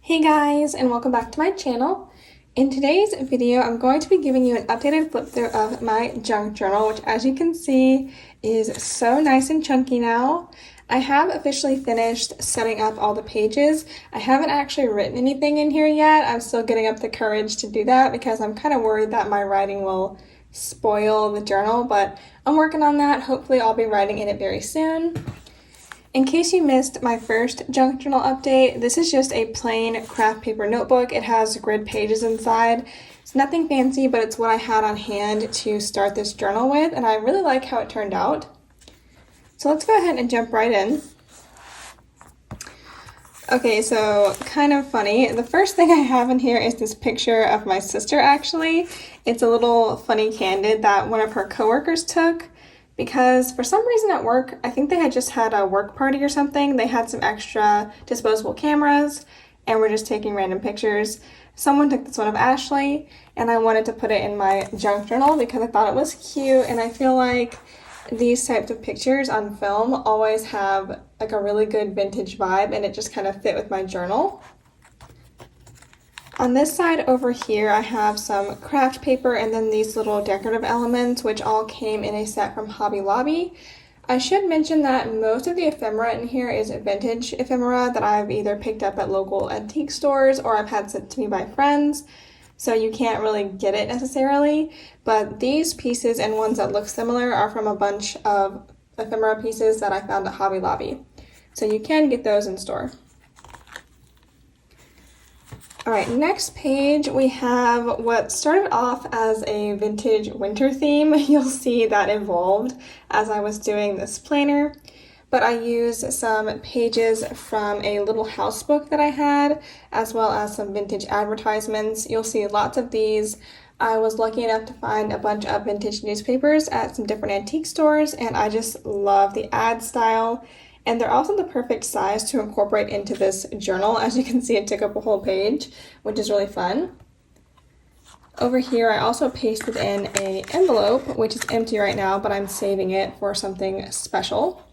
Hey guys, and welcome back to my channel. In today's video, I'm going to be giving you an updated flip through of my junk journal, which as you can see is so nice and chunky now. I have officially finished setting up all the pages. I haven't actually written anything in here yet. I'm still getting up the courage to do that because I'm kind of worried that my writing will spoil the journal, but I'm working on that. Hopefully I'll be writing in it very soon. In case you missed my first junk journal update, this is just a plain craft paper notebook. It has grid pages inside. It's nothing fancy, but it's what I had on hand to start this journal with, and I really like how it turned out. So let's go ahead and jump right in. Okay, so kind of funny. The first thing I have in here is this picture of my sister, actually. It's a little funny candid that one of her coworkers took. Because for some reason at work, I think they had just had a work party or something. They had some extra disposable cameras and were just taking random pictures. Someone took this one of Ashley and I wanted to put it in my junk journal because I thought it was cute, and I feel like these types of pictures on film always have like a really good vintage vibe, and it just kind of fit with my journal. On this side over here, I have some craft paper and then these little decorative elements, which all came in a set from Hobby Lobby. I should mention that most of the ephemera in here is vintage ephemera that I've either picked up at local antique stores or I've had sent to me by friends, so you can't really get it necessarily. But these pieces and ones that look similar are from a bunch of ephemera pieces that I found at Hobby Lobby, so you can get those in store. All right, next page we have what started off as a vintage winter theme. You'll see that evolved as I was doing this planner, but I used some pages from a little house book that I had, as well as some vintage advertisements. You'll see lots of these. I was lucky enough to find a bunch of vintage newspapers at some different antique stores, and I just love the ad style. And they're also the perfect size to incorporate into this journal. As you can see, it took up a whole page, which is really fun. Over here, I also pasted in an envelope, which is empty right now, but I'm saving it for something special.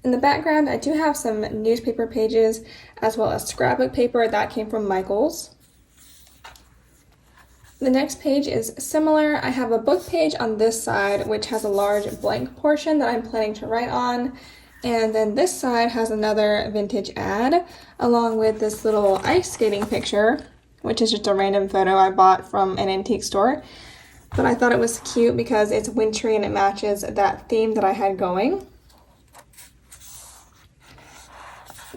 In the background, I do have some newspaper pages, as well as scrapbook paper that came from Michael's. The next page is similar. I have a book page on this side, which has a large blank portion that I'm planning to write on. And then this side has another vintage ad, along with this little ice skating picture, which is just a random photo I bought from an antique store. But I thought it was cute because it's wintry and it matches that theme that I had going.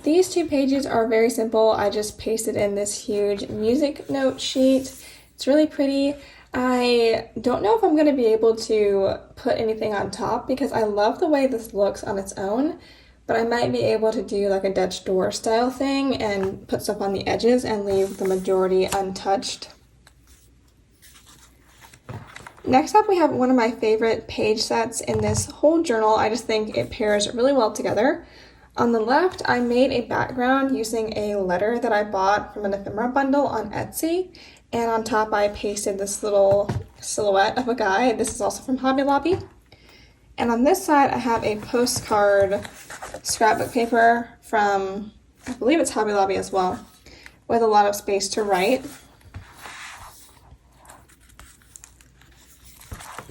These two pages are very simple. I just pasted in this huge music note sheet. It's really pretty. I don't know if I'm going to be able to put anything on top because I love the way this looks on its own, but I might be able to do like a Dutch door style thing and put stuff on the edges and leave the majority untouched. Next up, we have one of my favorite page sets in this whole journal. I just think it pairs really well together. On the left, I made a background using a letter that I bought from an ephemera bundle on Etsy. And on top, I pasted this little silhouette of a guy. This is also from Hobby Lobby. And on this side, I have a postcard scrapbook paper from, I believe it's Hobby Lobby as well, with a lot of space to write.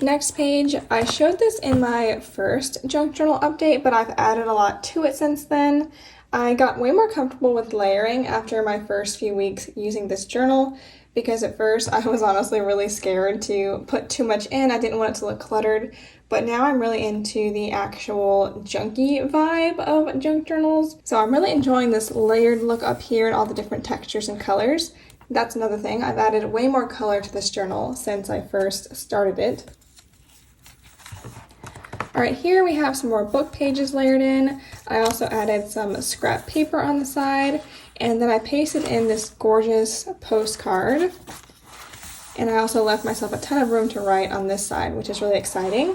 Next page, I showed this in my first junk journal update, but I've added a lot to it since then. I got way more comfortable with layering after my first few weeks using this journal, because at first I was honestly really scared to put too much in. I didn't want it to look cluttered, but now I'm really into the actual junky vibe of junk journals. So I'm really enjoying this layered look up here and all the different textures and colors. That's another thing. I've added way more color to this journal since I first started it. All right, here we have some more book pages layered in. I also added some scrap paper on the side, and then I pasted in this gorgeous postcard. And I also left myself a ton of room to write on this side, which is really exciting.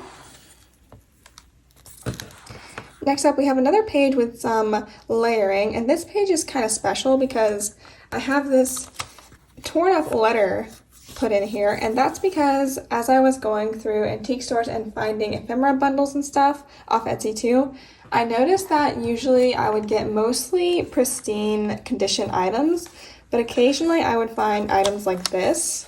Next up, we have another page with some layering, and this page is kind of special because I have this torn up letter put in here, and that's because as I was going through antique stores and finding ephemera bundles and stuff off Etsy too, I noticed that usually I would get mostly pristine condition items, but occasionally I would find items like this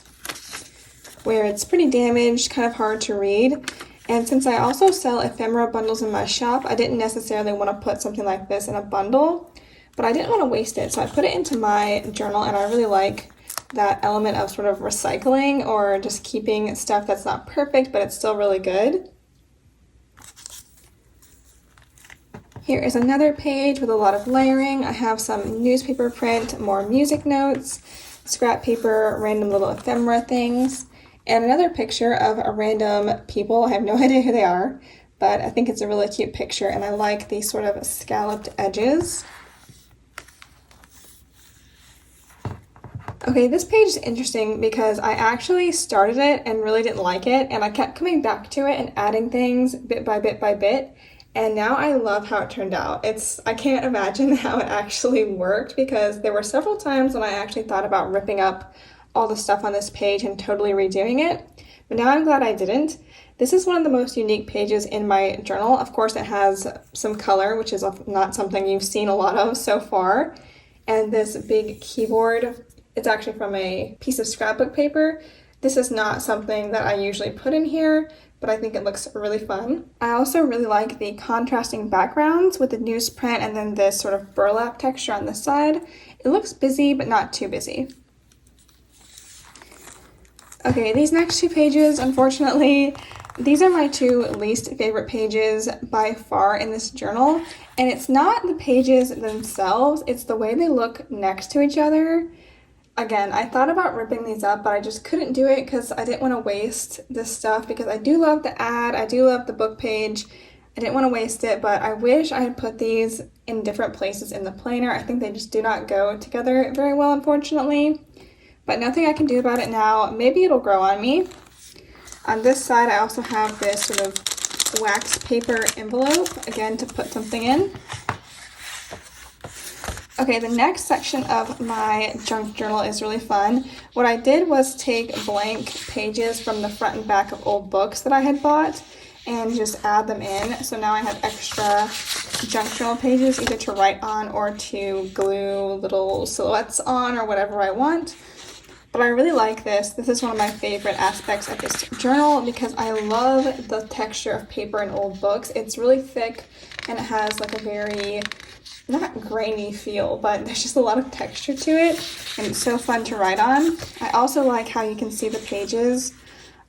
where it's pretty damaged, kind of hard to read. And since I also sell ephemera bundles in my shop, I didn't necessarily want to put something like this in a bundle, but I didn't want to waste it, so I put it into my journal, and I really like that element of sort of recycling or just keeping stuff that's not perfect, but it's still really good. Here is another page with a lot of layering. I have some newspaper print, more music notes, scrap paper, random little ephemera things, and another picture of a random people. I have no idea who they are, but I think it's a really cute picture, and I like these sort of scalloped edges. Okay, this page is interesting because I actually started it and really didn't like it, and I kept coming back to it and adding things bit by bit by bit, and now I love how it turned out. I can't imagine how it actually worked, because there were several times when I actually thought about ripping up all the stuff on this page and totally redoing it, but now I'm glad I didn't. This is one of the most unique pages in my journal. Of course, it has some color, which is not something you've seen a lot of so far, and this big keyboard. It's actually from a piece of scrapbook paper. This is not something that I usually put in here, but I think it looks really fun. I also really like the contrasting backgrounds with the newsprint and then this sort of burlap texture on the side. It looks busy, but not too busy. Okay, these next two pages, unfortunately, these are my two least favorite pages by far in this journal. And it's not the pages themselves, it's the way they look next to each other. Again, I thought about ripping these up, but I just couldn't do it because I didn't want to waste this stuff, because I do love the ad, I do love the book page. I didn't want to waste it, but I wish I had put these in different places in the planner. I think they just do not go together very well, unfortunately. But nothing I can do about it now. Maybe it'll grow on me. On this side, I also have this sort of wax paper envelope, again, to put something in. Okay, the next section of my junk journal is really fun. What I did was take blank pages from the front and back of old books that I had bought and just add them in. So now I have extra junk journal pages either to write on or to glue little silhouettes on or whatever I want. But I really like this. This is one of my favorite aspects of this journal because I love the texture of paper in old books. It's really thick and it has like a very, not grainy feel, but there's just a lot of texture to it and it's so fun to write on. I also like how you can see the pages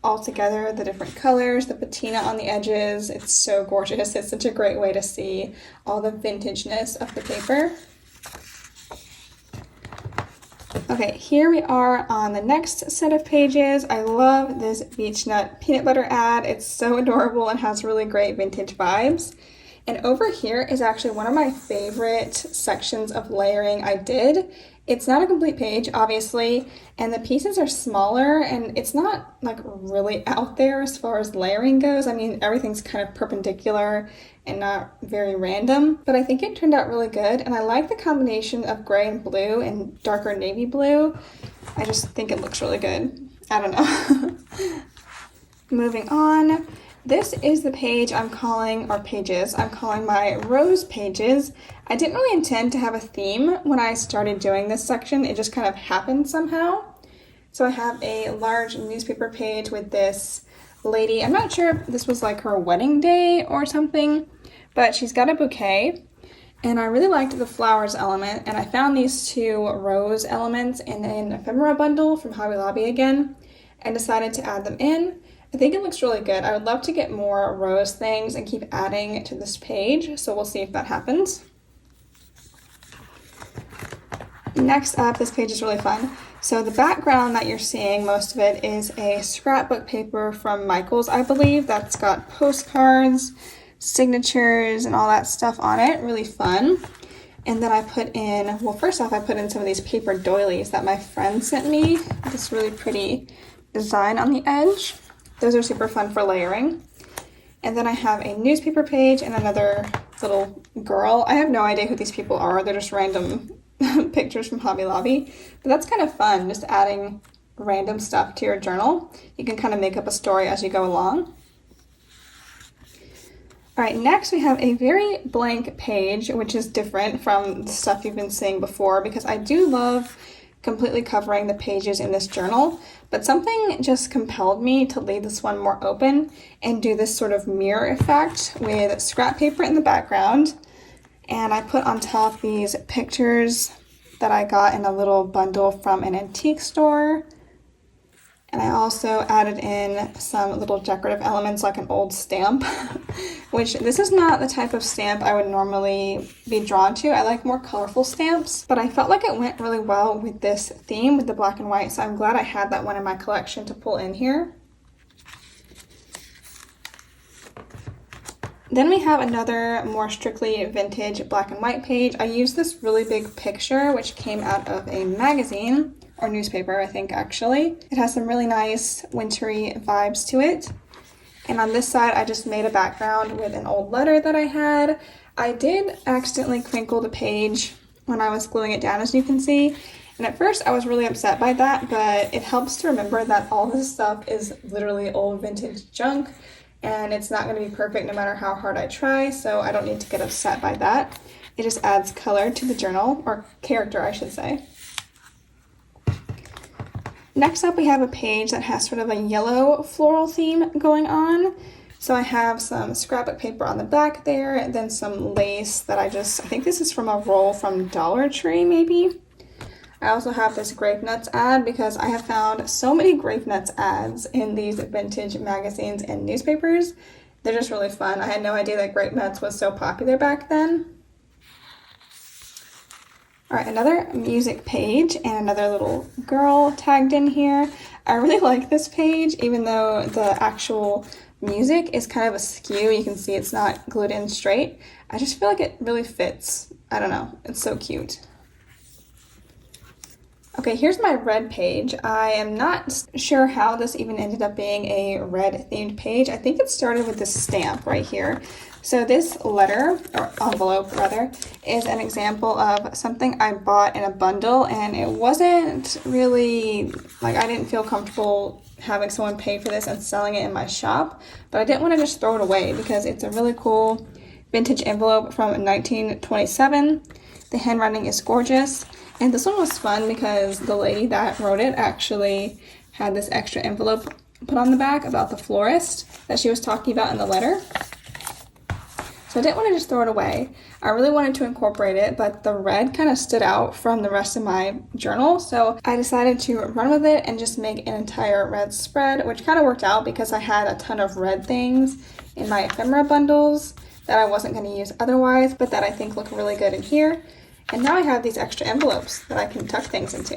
all together, the different colors, the patina on the edges. It's so gorgeous. It's such a great way to see all the vintageness of the paper. Okay, here we are on the next set of pages. I love this beech nut peanut butter ad. It's so adorable and has really great vintage vibes. And over here is actually one of my favorite sections of layering I did. It's not a complete page, obviously, and the pieces are smaller and it's not like really out there as far as layering goes. I mean, everything's kind of perpendicular and not very random, but I think it turned out really good. And I like the combination of gray and blue and darker navy blue. I just think it looks really good. I don't know. Moving on. This is the page I'm calling my rose pages. I didn't really intend to have a theme when I started doing this section. It just kind of happened somehow. So I have a large newspaper page with this lady. I'm not sure if this was like her wedding day or something, but she's got a bouquet. And I really liked the flowers element, and I found these two rose elements in an ephemera bundle from Hobby Lobby again, and decided to add them in. I think it looks really good. I would love to get more rose things and keep adding to this page, so we'll see if that happens. Next up, this page is really fun. So the background that you're seeing, most of it is a scrapbook paper from Michael's, I believe, that's got postcards, signatures, and all that stuff on it. Really fun. And then I put in, well, first off, I put in some of these paper doilies that my friend sent me. This really pretty design on the edge. Those are super fun for layering. And then I have a newspaper page and another little girl. I have no idea who these people are. They're just random pictures from Hobby Lobby. But that's kind of fun, just adding random stuff to your journal. You can kind of make up a story as you go along. All right, next we have a very blank page, which is different from the stuff you've been seeing before because I do love completely covering the pages in this journal, but something just compelled me to leave this one more open and do this sort of mirror effect with scrap paper in the background. And I put on top these pictures that I got in a little bundle from an antique store. And I also added in some little decorative elements like an old stamp, which this is not the type of stamp I would normally be drawn to. I like more colorful stamps, but I felt like it went really well with this theme with the black and white, so I'm glad I had that one in my collection to pull in here. Then we have another more strictly vintage black and white page. I used this really big picture, which came out of a magazine, or newspaper, I think actually. It has some really nice wintry vibes to it. And on this side, I just made a background with an old letter that I had. I did accidentally crinkle the page when I was gluing it down, as you can see. And at first I was really upset by that, but it helps to remember that all this stuff is literally old vintage junk and it's not going to be perfect no matter how hard I try, so I don't need to get upset by that. It just adds color to the journal, or character I should say. Next up we have a page that has sort of a yellow floral theme going on. So I have some scrapbook paper on the back there, and then some lace that I think this is from a roll from Dollar Tree maybe. I also have this Grape Nuts ad because I have found so many Grape Nuts ads in these vintage magazines and newspapers. They're just really fun. I had no idea that Grape Nuts was so popular back then. All right, another music page and another little girl tagged in here. I really like this page, even though the actual music is kind of askew. You can see it's not glued in straight. I just feel like it really fits. I don't know, it's so cute. Okay, here's my red page. I am not sure how this even ended up being a red themed page. I think it started with this stamp right here. So this letter, or envelope rather, is an example of something I bought in a bundle, and it wasn't really, like, I didn't feel comfortable having someone pay for this and selling it in my shop, but I didn't want to just throw it away because it's a really cool vintage envelope from 1927. The handwriting is gorgeous. And this one was fun because the lady that wrote it actually had this extra envelope put on the back about the florist that she was talking about in the letter. So I didn't want to just throw it away. I really wanted to incorporate it, but the red kind of stood out from the rest of my journal. So I decided to run with it and just make an entire red spread, which kind of worked out because I had a ton of red things in my ephemera bundles that I wasn't going to use otherwise, but that I think look really good in here. And now I have these extra envelopes that I can tuck things into.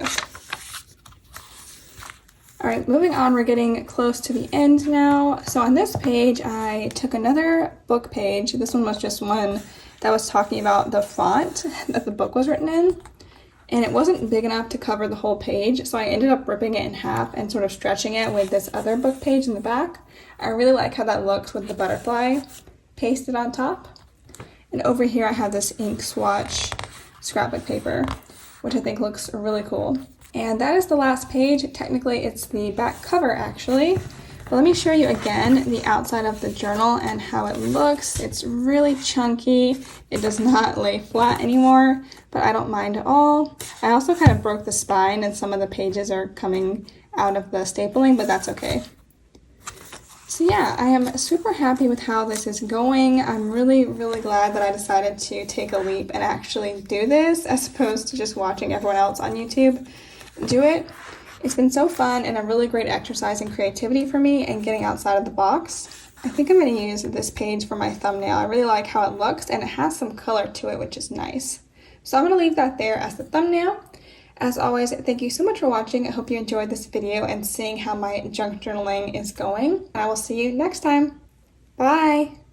All right, moving on, we're getting close to the end now. So on this page, I took another book page. This one was just one that was talking about the font that the book was written in. And it wasn't big enough to cover the whole page, so I ended up ripping it in half and sort of stretching it with this other book page in the back. I really like how that looks with the butterfly pasted on top. And over here I have this ink swatch scrapbook paper, which I think looks really cool. And that is the last page. Technically it's the back cover actually, but let me show you again the outside of the journal and how it looks. It's really chunky. It does not lay flat anymore, but I don't mind at all. I also kind of broke the spine and some of the pages are coming out of the stapling, but that's okay. So yeah, I am super happy with how this is going. I'm really, really glad that I decided to take a leap and actually do this as opposed to just watching everyone else on YouTube do it. It's been so fun and a really great exercise in creativity for me and getting outside of the box. I think I'm going to use this page for my thumbnail. I really like how it looks and it has some color to it, which is nice. So I'm going to leave that there as the thumbnail. As always, thank you so much for watching. I hope you enjoyed this video and seeing how my junk journaling is going. And I will see you next time. Bye!